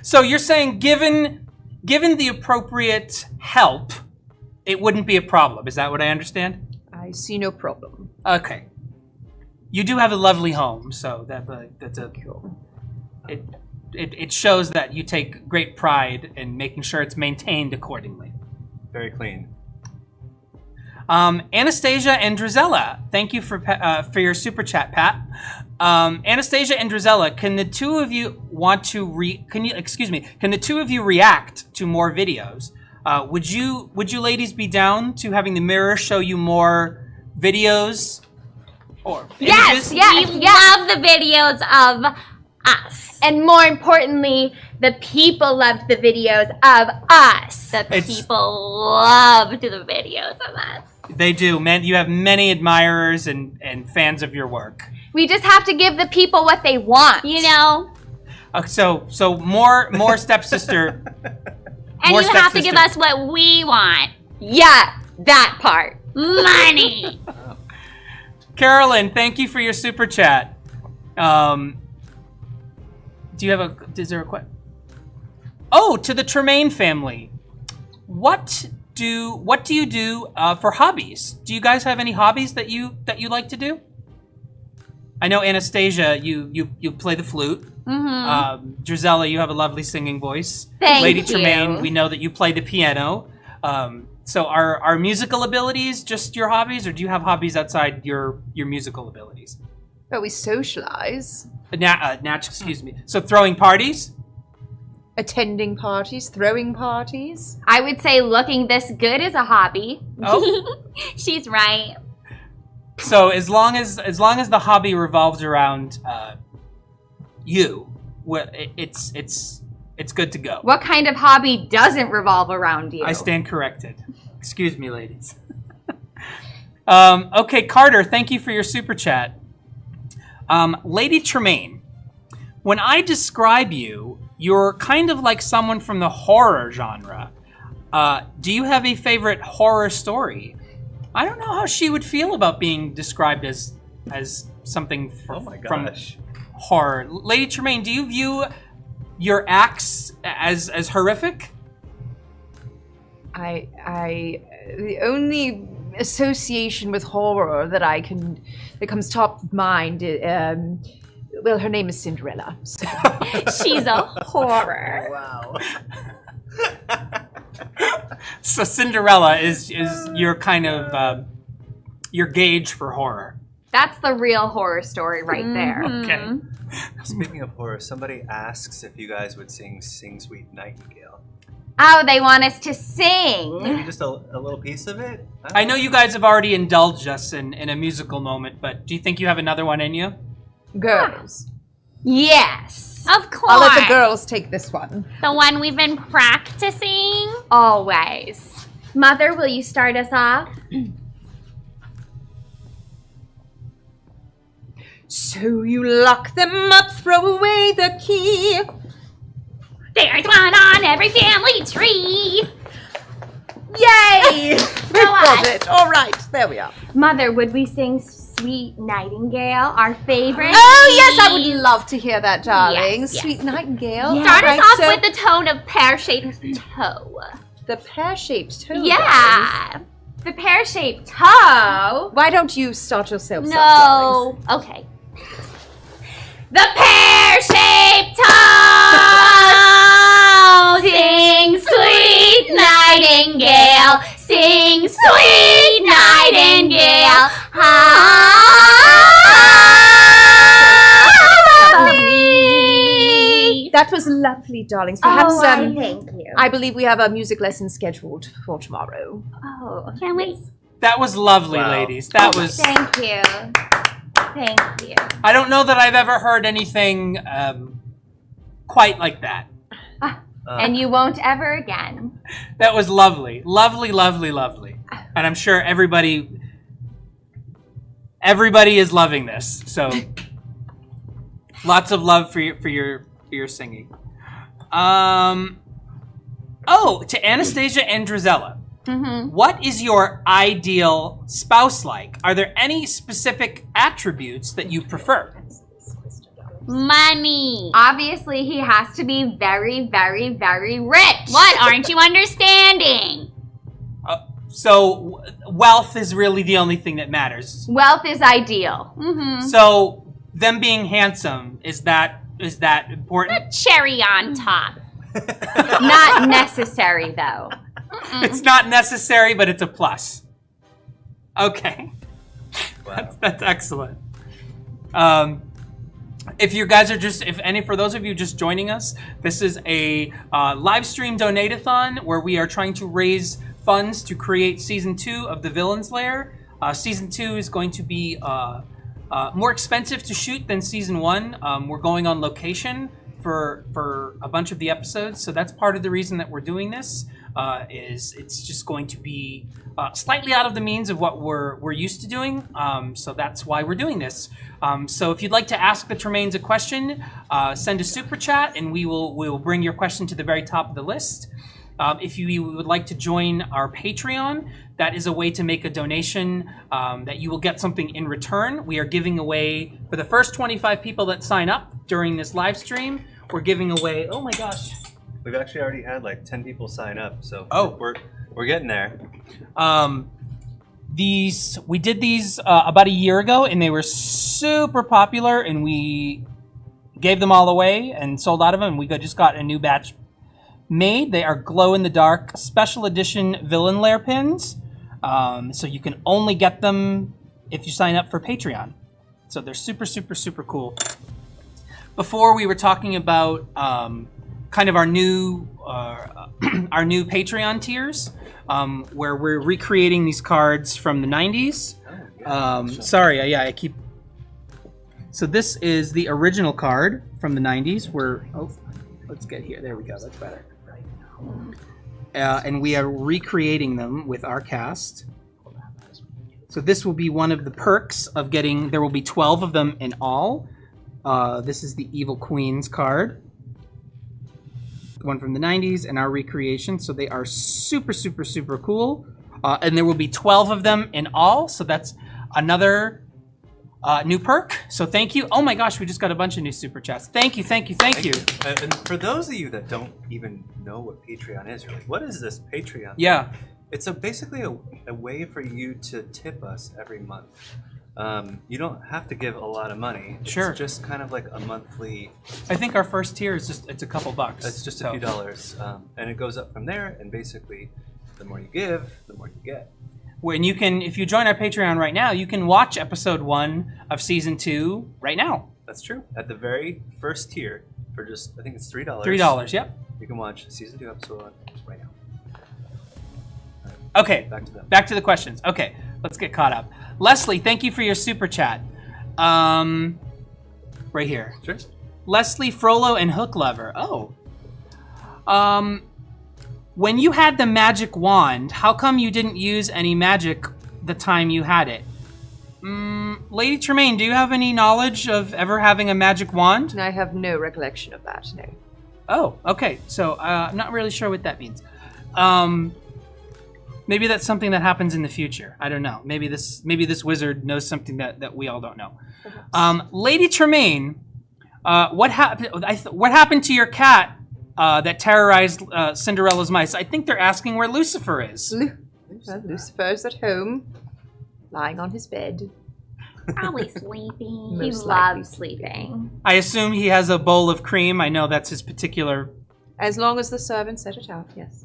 So you're saying, given the appropriate help, it wouldn't be a problem. Is that what I understand? I see no problem. Okay. You do have a lovely home, so that's a it shows that you take great pride in making sure it's maintained accordingly. Very clean. Anastasia and Drizella, thank you for your super chat, Pat. Anastasia and Drizella, can the two of you Can the two of you react to more videos? Would you ladies be down to having the mirror show you more videos or Yes, images? we love the videos of us. And more importantly, the people loved the videos of us. The It's- people loved the videos of us. They do, man. You have many admirers and fans of your work. We just have to give the people what they want. You know? So more stepsister. And More you have to stepsister. give us what we want. Yeah, that part. Money. Carolyn, thank you for your super chat. Is there a question? Oh, to the Tremaine family. What do you do for hobbies? Do you guys have any hobbies that you like to do? I know Anastasia, you play the flute. Drizella, you have a lovely singing voice. Thank Lady you. Tremaine, we know that you play the piano. So are musical abilities just your hobbies, or do you have hobbies outside your musical abilities? But we socialize, Excuse me. So throwing parties? attending parties, throwing parties. I would say looking this good is a hobby. Oh, She's right. so as long as the hobby revolves around you, it's good to go. What kind of hobby doesn't revolve around you? I stand corrected. Excuse me, ladies. Okay, Carter, thank you for your super chat. Lady Tremaine, when I describe you, you're kind of like someone from the horror genre. Do you have a favorite horror story? I don't know how she would feel about being described as something Oh my from gosh. horror. Lady Tremaine, do you view your acts as horrific? The only association with horror that comes top of mind, well, her name is Cinderella. So. She's a horror. Wow. So Cinderella is your kind of your gauge for horror. That's the real horror story right there. Okay. Speaking of horror, somebody asks if you guys would sing Sweet Nightingale. Oh, they want us to sing. Maybe just a little piece of it? I know you guys have already indulged us in a musical moment, but do you think you have another one in you? Girls. Yes. Of course. I'll let the girls take this one. The one we've been practicing. Always. Mother, will you start us off? So you lock them up, throw away the key. There's one on every family tree. Yay! We Go got on. it. All right, there we are. Mother, would we sing Sweet Nightingale, our favorite? Oh, yes, I would love to hear that, darling. Yes, yes. Sweet Nightingale. Yeah. Start us Right, off so with the tone of pear-shaped toe. the pear-shaped toe. darling. Yeah. The pear-shaped toe. Why don't you start yourself up, darlings? No. Okay. The pear-shaped toe. Sing sweet nightingale. Sing sweet nightingale. That was lovely, darlings. Perhaps, thank you. I believe we have a music lesson scheduled for tomorrow. Oh, Can we? That was lovely, Wow. ladies. That was. thank you. Thank you. I don't know that I've ever heard anything quite like that. And you won't ever again. That was lovely, lovely, lovely, lovely. And I'm sure everybody is loving this. So lots of love for your singing. To Anastasia and Drizella. What is your ideal spouse like? Are there any specific attributes that you prefer? Money. Obviously, he has to be very, very, very rich. What aren't you understanding? So wealth is really the only thing that matters. Wealth is ideal. So them being handsome, is that important? Cherry on top. Not necessary, though. It's not necessary, but it's a plus. Okay. Wow. That's excellent. If you guys are for those of you just joining us, this is a live stream donate-a-thon where we are trying to raise funds to create season 2 of the Villain's Lair. Season 2 is going to be more expensive to shoot than season 1. We're going on location for a bunch of the episodes, so that's part of the reason that we're doing this. Is it's just going to be slightly out of the means of what we're used to doing, so that's why we're doing this. So if you'd like to ask the Tremaines a question, send a super chat, and we will bring your question to the very top of the list. If you would like to join our Patreon, that is a way to make a donation that you will get something in return. We are giving away, for the first 25 people that sign up during this live stream, we're giving away, oh my gosh. We've actually already had like 10 people sign up, so we're getting there. We did these about a year ago, and they were super popular, and we gave them all away and sold out of them. We just got a new batch made. They are glow-in-the-dark special edition Villain Lair pins, so you can only get them if you sign up for Patreon. So they're super, super, super cool. Before we were talking about kind of our new Patreon tiers, where we're recreating these cards from the 90s. I keep. So this is the original card from the 90s. Let's get here. There we go. That's better. And we are recreating them with our cast. So this will be one of the perks of getting. There will be 12 of them in all. This is the Evil Queen's card. The one from the 90s and our recreation. So they are super, super, super cool. And there will be 12 of them in all. So that's another new perk. So thank you. Oh my gosh, we just got a bunch of new super chats. Thank you, thank you, thank you. And for those of you that don't even know what Patreon is, you're like, what is this Patreon? Yeah. It's basically a way for you to tip us every month. You don't have to give a lot of money. Sure. It's just kind of like a monthly. I think our first tier is it's a couple bucks. It's just a few dollars, and it goes up from there. And basically, the more you give, the more you get. when you can, if you join our Patreon right now, you can watch episode 1 of season 2 right now. That's true. At the very first tier, for just, I think it's $3. $3, yep. You can watch season 2, episode 1 right now. Okay, Back to them. back to the questions. Okay, let's get caught up. Leslie, thank you for your super chat. Right here. Sure. Leslie, Frollo, and Hook Lover. Oh. When you had the magic wand, how come you didn't use any magic the time you had it? Lady Tremaine, do you have any knowledge of ever having a magic wand? I have no recollection of that, no. Oh, okay. So, I'm not really sure what that means. Maybe that's something that happens in the future. I don't know. Maybe this wizard knows something that we all don't know. Lady Tremaine, what happened to your cat that terrorized Cinderella's mice? I think they're asking where Lucifer is. Lucifer's at home, lying on his bed. Probably sleeping. He Most likely loves sleeping. I assume he has a bowl of cream. I know that's his particular. As long as the servants set it out, yes.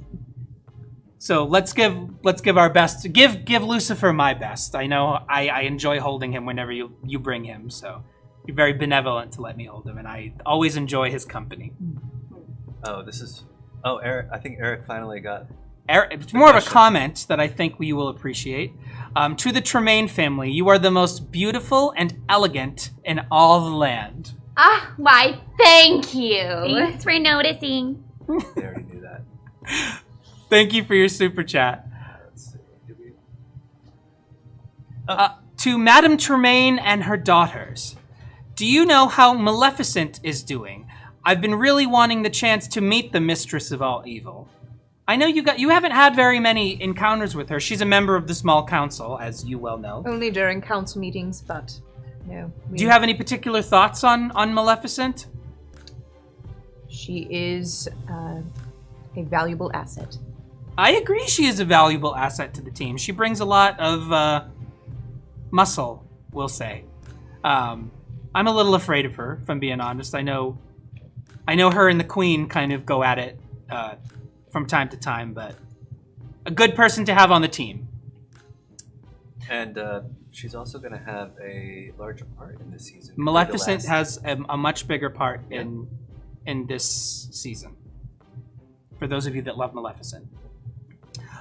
So let's give our best. Give Lucifer my best. I know I enjoy holding him whenever you bring him. So you're very benevolent to let me hold him, and I always enjoy his company. Oh, Eric. I think Eric finally got. Eric, it's more of a comment that I think you will appreciate. To the Tremaine family, you are the most beautiful and elegant in all the land. Ah, why, thank you. Thanks for noticing. They already knew that. Thank you for your super chat. Let's see. To Madame Tremaine and her daughters, do you know how Maleficent is doing? I've been really wanting the chance to meet the mistress of all evil. I know you haven't had very many encounters with her. She's a member of the small council, as you well know. Only during council meetings, but no. Do you have any particular thoughts on Maleficent? She is a valuable asset. I agree she is a valuable asset to the team. She brings a lot of muscle, we'll say. I'm a little afraid of her, if I'm being honest. I know her and the Queen kind of go at it from time to time, but a good person to have on the team. And she's also going to have a larger part in this season. Maleficent has a much bigger part in this season. For those of you that love Maleficent.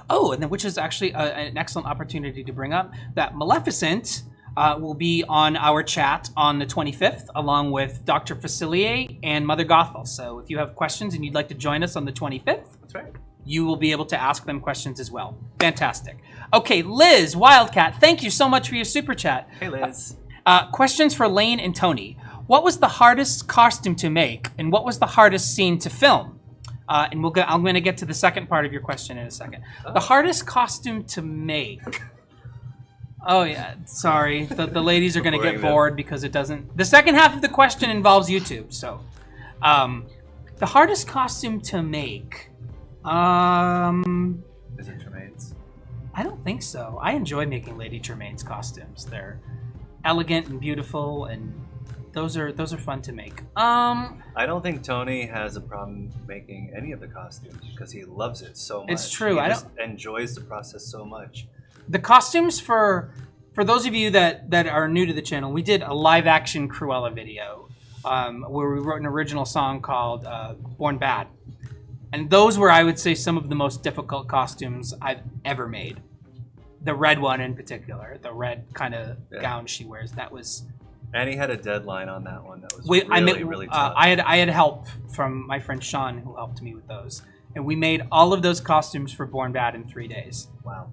Oh, and then which is actually an excellent opportunity to bring up that Maleficent will be on our chat on the 25th, along with Dr. Facilier and Mother Gothel. So if you have questions and you'd like to join us on the 25th, That's right. you will be able to ask them questions as well. Fantastic. Okay, Liz Wildcat, thank you so much for your super chat. Hey, Liz. Questions for Layne and Tony. What was the hardest costume to make, and what was the hardest scene to film? I'm going to get to the second part of your question in a second. Oh. The hardest costume to make. Oh yeah, sorry. The ladies are going to get bored because it doesn't. The second half of the question involves YouTube. So, the hardest costume to make. Is it Tremaine's? I don't think so. I enjoy making Lady Tremaine's costumes. They're elegant and beautiful, and those are fun to make. I don't think Tony has a problem making any of the costumes because he loves it so much. It's true. He just enjoys the process so much. The costumes for those of you that are new to the channel, we did a live action Cruella video where we wrote an original song called Born Bad. And those were, I would say, some of the most difficult costumes I've ever made. The red one in particular, the red kind of gown she wears, that was... And he had a deadline on that one that was really tough. I had help from my friend Sean who helped me with those. And we made all of those costumes for Born Bad in 3 days. Wow.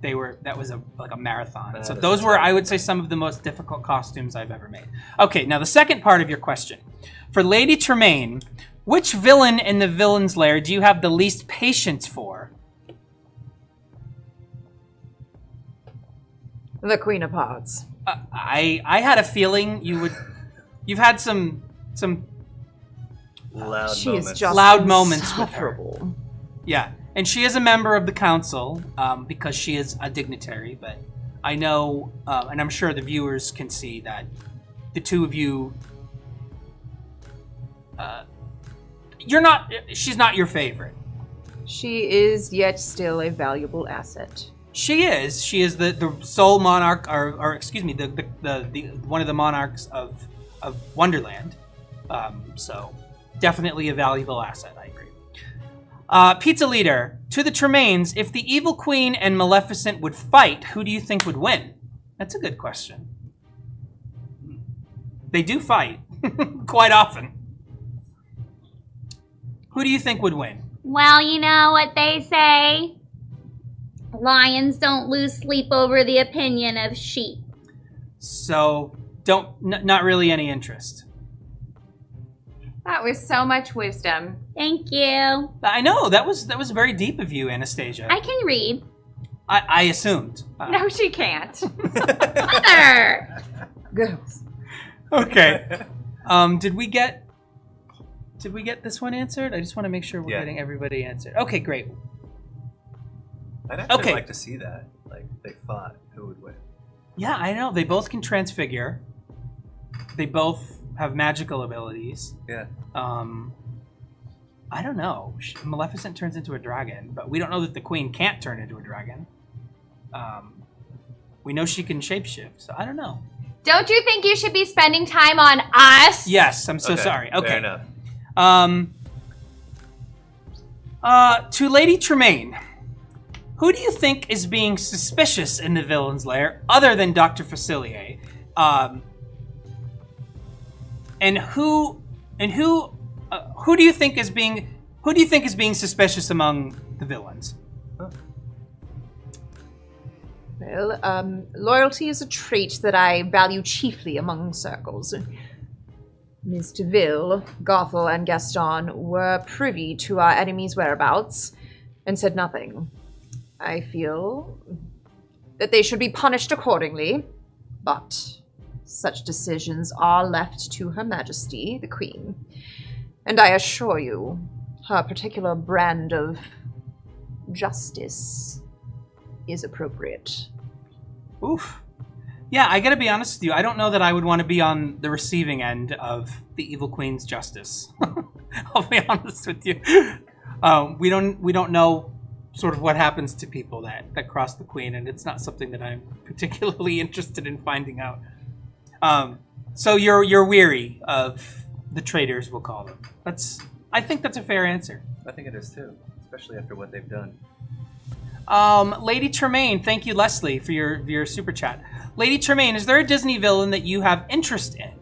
That was like a marathon. So those were, I would say, some of the most difficult costumes I've ever made. Okay, now the second part of your question. For Lady Tremaine, which villain in the Villain's Lair do you have the least patience for? The Queen of Hearts. I had a feeling you would. You've had some loud moments with her. Yeah, and she is a member of the council because she is a dignitary. But I know, and I'm sure the viewers can see that the two of you. She's not your favorite. She is yet still a valuable asset. She is. She is the sole monarch, or excuse me, the one of the monarchs of Wonderland. So definitely a valuable asset. I agree. Pizza Leader, to the Tremaines, if the Evil Queen and Maleficent would fight, who do you think would win? That's a good question. They do fight quite often. Who do you think would win? Well, you know what they say. Lions don't lose sleep over the opinion of sheep. So, not really any interest. That was so much wisdom. Thank you. I know, that was very deep of you, Anastasia. I can read. I assumed. No, she can't. Mother! Girls. Okay. Did we get this one answered? I just want to make sure we're getting everybody answered. Okay, great. I'd actually like to see that. Like, they fought, who would win? Yeah, I know. They both can transfigure. They both have magical abilities. Yeah. I don't know. Maleficent turns into a dragon, but we don't know that the queen can't turn into a dragon. We know she can shapeshift, so I don't know. Don't you think you should be spending time on us? Yes, I'm so sorry. Okay. Fair enough. To Lady Tremaine, who do you think is being suspicious in the villain's lair, other than Dr. Facilier? And who do you think is being suspicious among the villains? Well, loyalty is a trait that I value chiefly among circles. Ms. DeVille, Gothel, and Gaston were privy to our enemy's whereabouts and said nothing. I feel that they should be punished accordingly, but such decisions are left to Her Majesty, the Queen. And I assure you, her particular brand of justice is appropriate. Oof. Yeah, I gotta be honest with you. I don't know that I would want to be on the receiving end of the Evil Queen's justice. I'll be honest with you. We don't know sort of what happens to people that cross the Queen, and it's not something that I'm particularly interested in finding out. So you're weary of the traitors, we'll call them. I think that's a fair answer. I think it is too, especially after what they've done. Lady Tremaine, thank you, Leslie, for your super chat. Lady Tremaine, is there a Disney villain that you have interest in?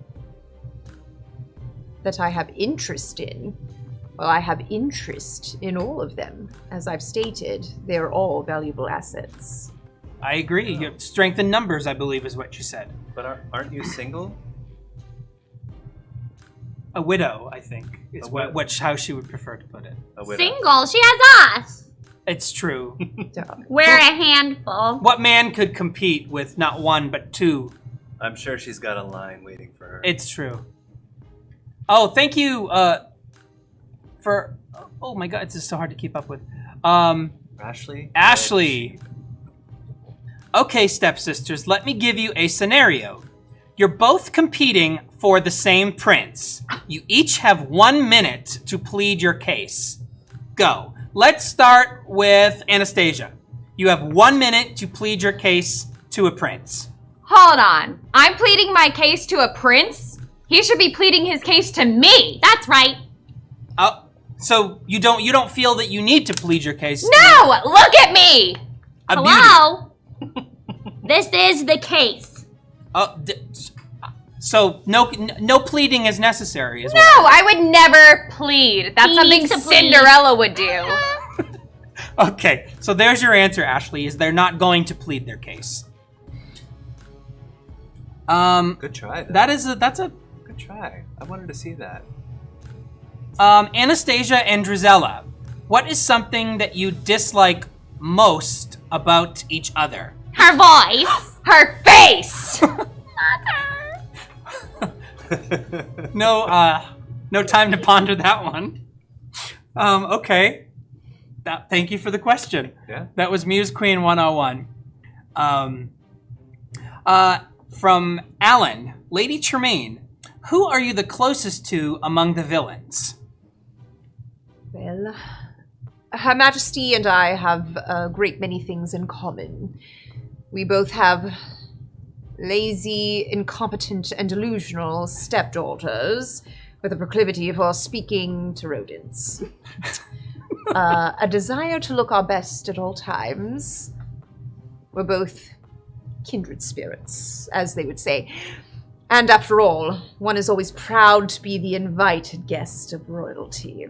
That I have interest in? Well, I have interest in all of them. As I've stated, they're all valuable assets. I agree. Your strength in numbers, I believe, is what you said. But aren't you single? A widow, I think, is how she would prefer to put it. A widow. Single. She has us. It's true. We're a handful. What man could compete with not one, but two? I'm sure she's got a line waiting for her. It's true. Oh, thank you for... Oh my god, it's just so hard to keep up with. Ashley? Ashley. Okay, stepsisters, let me give you a scenario. You're both competing for the same prince. You each have 1 minute to plead your case. Go. Let's start with Anastasia. You have 1 minute to plead your case to a prince. Hold on. I'm pleading my case to a prince? He should be pleading his case to me. That's right. So you don't feel that you need to plead your case? No! Look at me! A Hello? This is the case. So no pleading is necessary, is No, I would never plead. That's He something needs to plead. Cinderella would do. Okay, so there's your answer, Ashley, is they're not going to plead their case. Good try, though. That's a Good try. I wanted to see that. Anastasia and Drizella, what is something that you dislike most about each other? Her voice. Her face! No time to ponder that one. Okay. Thank you for the question. Yeah. That was Muse Queen 101. From Alan, Lady Tremaine, who are you the closest to among the villains? Well, Her Majesty and I have a great many things in common. We both have lazy, incompetent, and delusional stepdaughters with a proclivity for speaking to rodents. A desire to look our best at all times. We're both kindred spirits, as they would say. And after all, one is always proud to be the invited guest of royalty.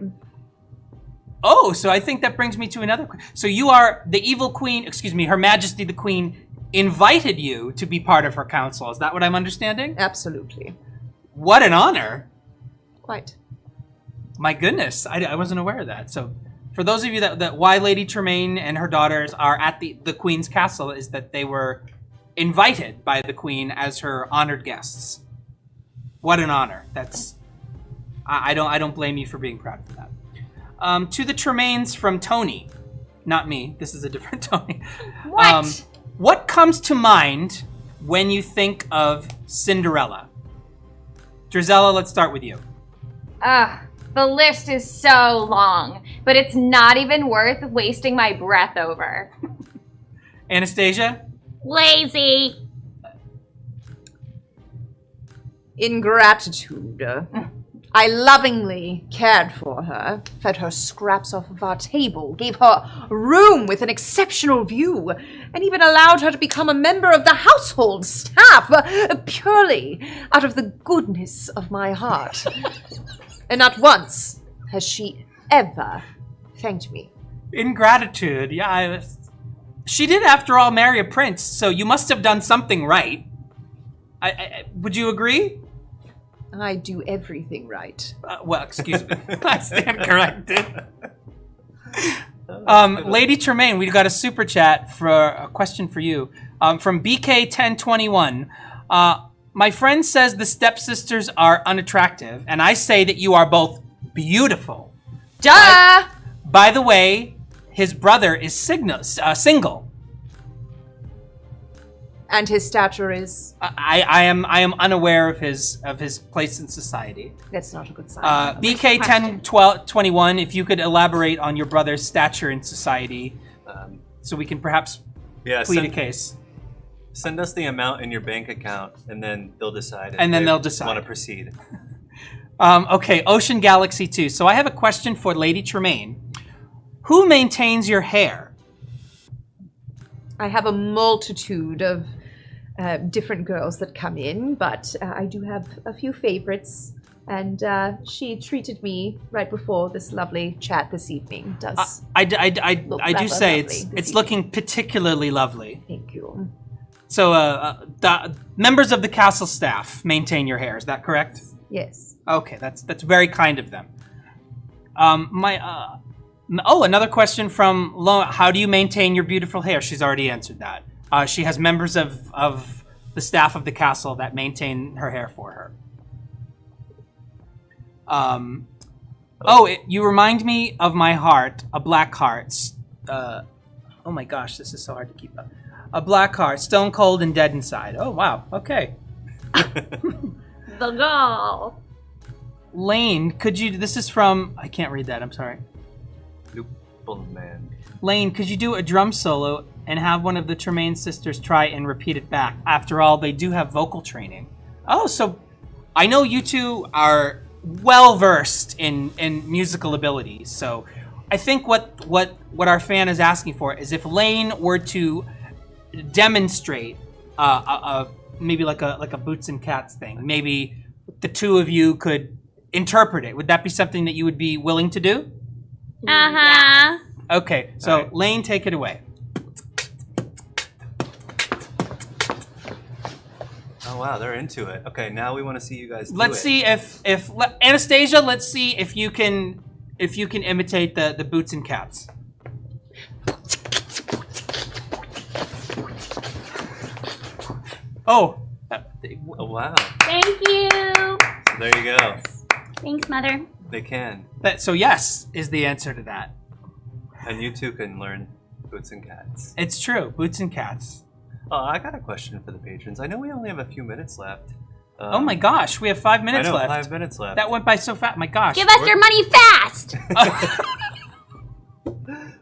Oh, so I think that brings me to another question. So you are the evil queen, Her Majesty the Queen invited you to be part of her council. Is that what I'm understanding? Absolutely. What an honor. Quite. My goodness, I wasn't aware of that. So for those of you that why Lady Tremaine and her daughters are at the Queen's castle is that they were invited by the Queen as her honored guests. What an honor. I don't blame you for being proud of that. To the Tremaines from Tony. Not me. This is a different Tony. What? What comes to mind when you think of Cinderella? Drizella, let's start with you. The list is so long, but it's not even worth wasting my breath over. Anastasia? Lazy. Ingratitude. I lovingly cared for her, fed her scraps off of our table, gave her a room with an exceptional view, and even allowed her to become a member of the household staff, purely out of the goodness of my heart. And not once has she ever thanked me. Ingratitude, yeah. She did, after all, marry a prince, so you must have done something right. Would you agree? I do everything right. Well, excuse me. I stand corrected. Lady Tremaine, we got a super chat for a question for you from BK1021. My friend says the stepsisters are unattractive, and I say that you are both beautiful. Duh! By the way, his brother is single. And his stature is... I am unaware of his place in society. That's not a good sign. BK1021, if you could elaborate on your brother's stature in society, so we can perhaps plead a case. Send us the amount in your bank account, and then they'll decide. And then they'll decide. Want to proceed. Okay, Ocean Galaxy 2. So I have a question for Lady Tremaine. Who maintains your hair? I have a multitude of different girls that come in, but I do have a few favorites, and she treated me right before this lovely chat this evening. I do say it's looking particularly lovely. Thank you. So the members of the castle staff maintain your hair, is that correct? Yes. Okay, that's very kind of them. Another question from Lo. How do you maintain your beautiful hair? She's already answered that. She has members of the staff of the castle that maintain her hair for her. You remind me of my heart, a black heart. Oh my gosh, this is so hard to keep up. A black heart, stone cold and dead inside. Oh wow, okay. The gall. Layne, could you? This is from. I can't read that. I'm sorry. Man. Layne, could you do a drum solo and have one of the Tremaine sisters try and repeat it back? After all, they do have vocal training. Oh, so I know you two are well versed in musical abilities. So I think what our fan is asking for is if Layne were to demonstrate maybe like a Boots and Cats thing. Maybe the two of you could interpret it. Would that be something that you would be willing to do? Uh-huh. Okay, so right. Layne, take it away. Oh wow, they're into it. Okay, now we want to see you guys do Let's see if Anastasia, let's see if you can imitate the Boots and Cats. Oh wow. Thank you. So there you go. Thanks, Mother. They can. So yes is the answer to that. And you too can learn Boots and Cats. It's true, Boots and Cats. I got a question for the patrons. I know we only have a few minutes left. Oh my gosh, we have 5 minutes left. 5 minutes left. That went by so fast. My gosh. Give us your money fast.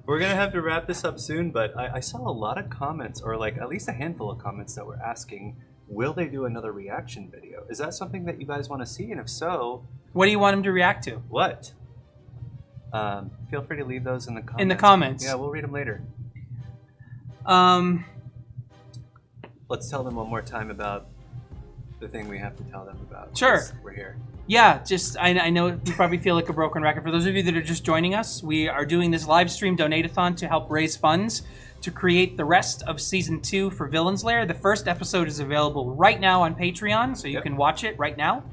We're gonna have to wrap this up soon, but I saw a lot of comments, or like at least a handful of comments that were asking, will they do another reaction video? Is that something that you guys want to see? And if so, What do you want him to react to? what? Feel free to leave those in the comments. In the comments. Yeah, we'll read them later. Let's tell them one more time about the thing we have to tell them about. Sure. 'Cause we're here. Yeah, just I know you probably feel like a broken record. For those of you that are just joining us, we are doing this live stream donate-a-thon to help raise funds to create the rest of season 2 for Villain's Lair. The first episode is available right now on Patreon, so you can watch it right now.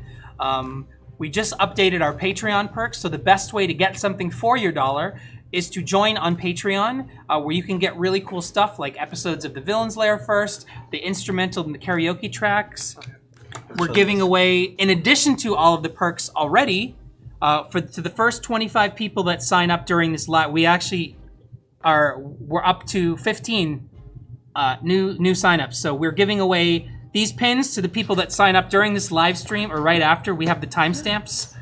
We just updated our Patreon perks, so the best way to get something for your dollar is to join on Patreon, where you can get really cool stuff like episodes of the Villain's Lair first, the instrumental and the karaoke tracks. We're giving away, in addition to all of the perks already, to the first 25 people that sign up during this live, we're up to 15 new signups. So we're giving away these pins to the people that sign up during this live stream or right after. We have the timestamps.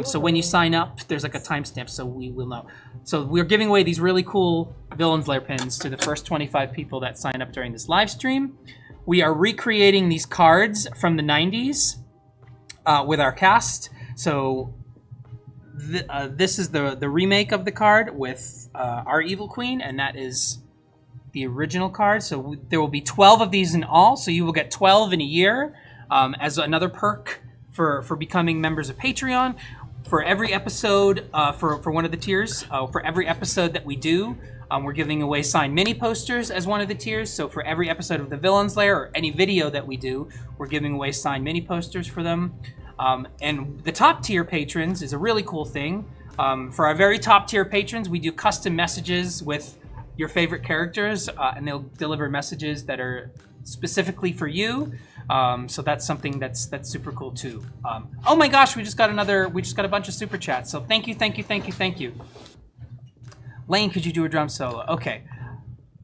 So when you sign up, there's like a timestamp, so we will know. So we're giving away these really cool Villain's Lair pins to the first 25 people that sign up during this live stream. We are recreating these cards from the 90s with our cast. So this is the remake of the card with our Evil Queen, and that is the original card. So there will be 12 of these in all, so you will get 12 in a year as another perk for becoming members of Patreon. For every episode, for one of the tiers, for every episode that we do, we're giving away signed mini posters as one of the tiers. So for every episode of the Villain's Lair or any video that we do, we're giving away signed mini posters for them. And the top tier patrons is a really cool thing. For our very top tier patrons, we do custom messages with your favorite characters, and they'll deliver messages that are specifically for you. So that's something that's super cool too. Oh my gosh, we just got a bunch of super chats. So thank you. Layne, could you do a drum solo? Okay.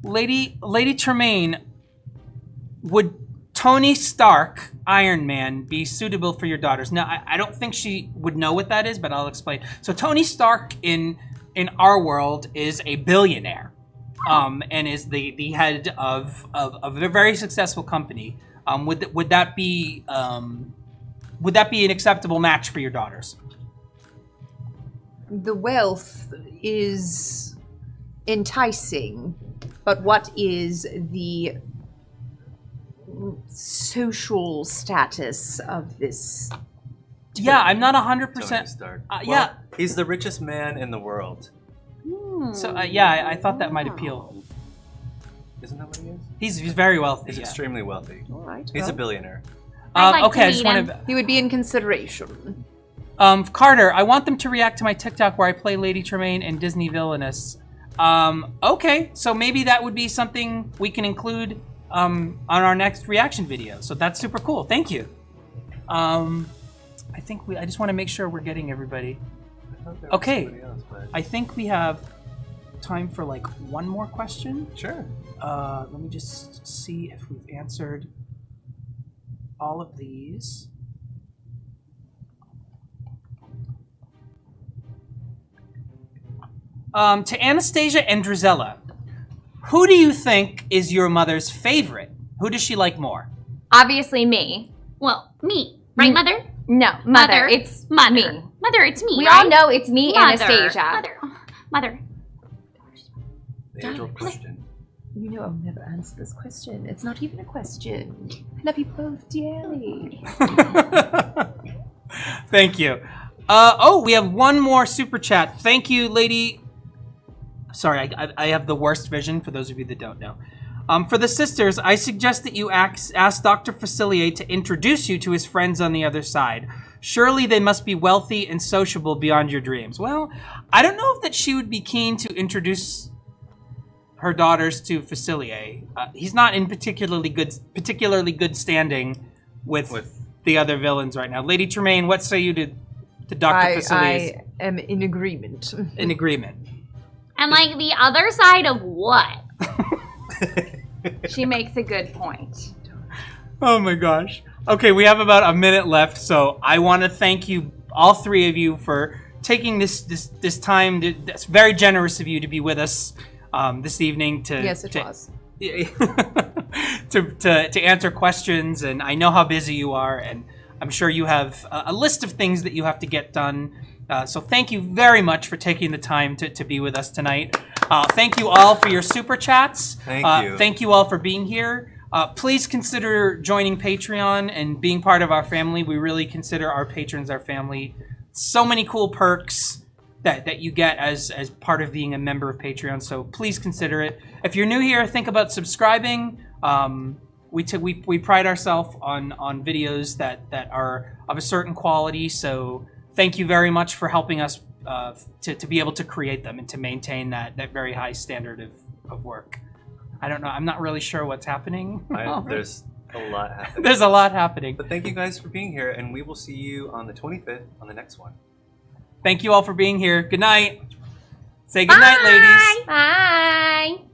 Lady Tremaine, would Tony Stark, Iron Man, be suitable for your daughters? Now, I don't think she would know what that is, but I'll explain. So Tony Stark in our world is a billionaire, and is the head of a very successful company. Would that be an acceptable match for your daughters? The wealth is enticing, but what is the social status of this? Yeah, I'm not Tony 100%. Stark. Yeah. He's the richest man in the world. So I thought that might appeal. Isn't that what he is? He's very wealthy. He's extremely wealthy. All right. He's well, a billionaire. I'd like Okay, to I just meet want to. He would be in consideration. Carter, I want them to react to my TikTok where I play Lady Tremaine and Disney Villainous. Okay, so maybe that would be something we can include on our next reaction video. So that's super cool. Thank you. I just want to make sure we're getting everybody. I thought there was Okay. somebody else, but- I think we have time for like one more question. Sure. Let me just see if we've answered all of these. To Anastasia and Drizella, who do you think is your mother's favorite? Who does she like more? Obviously me. Well, me. Right, Mother? No, mother. It's Mother. me. Mother, it's me, We right? all know it's me, Mother. Anastasia. Mother. Oh, Mother. The age-old question. You know I'll never answer this question. It's not even a question. I love you both dearly. Thank you. We have one more super chat. Thank you, Lady. Sorry, I have the worst vision for those of you that don't know. For the sisters, I suggest that you ask Dr. Facilier to introduce you to his friends on the other side. Surely they must be wealthy and sociable beyond your dreams. Well, I don't know if that she would be keen to introduce her daughters to Facilier. He's not in particularly good standing with the other villains right now. Lady Tremaine, what say you to Dr. Facilier's I am in agreement. in agreement? And like the other side of what? She makes a good point. Oh my gosh. Okay, we have about a minute left, so I want to thank you, all three of you, for taking this time. That's very generous of you to be with us this evening to Yes, it was. to answer questions, and I know how busy you are, and I'm sure you have a list of things that you have to get done. So thank you very much for taking the time to be with us tonight. Thank you all for your super chats. Thank you. Thank you all for being here. Please consider joining Patreon and being part of our family. We really consider our patrons our family. So many cool perks that you get as part of being a member of Patreon. So please consider it. If you're new here, think about subscribing. We pride ourselves on videos that are of a certain quality. So thank you very much for helping us to be able to create them and to maintain that very high standard of work. I don't know. I'm not really sure what's happening. There's a lot happening. There's a lot happening. But thank you guys for being here, and we will see you on the 25th on the next one. Thank you all for being here. Good night. Say good night, ladies. Bye.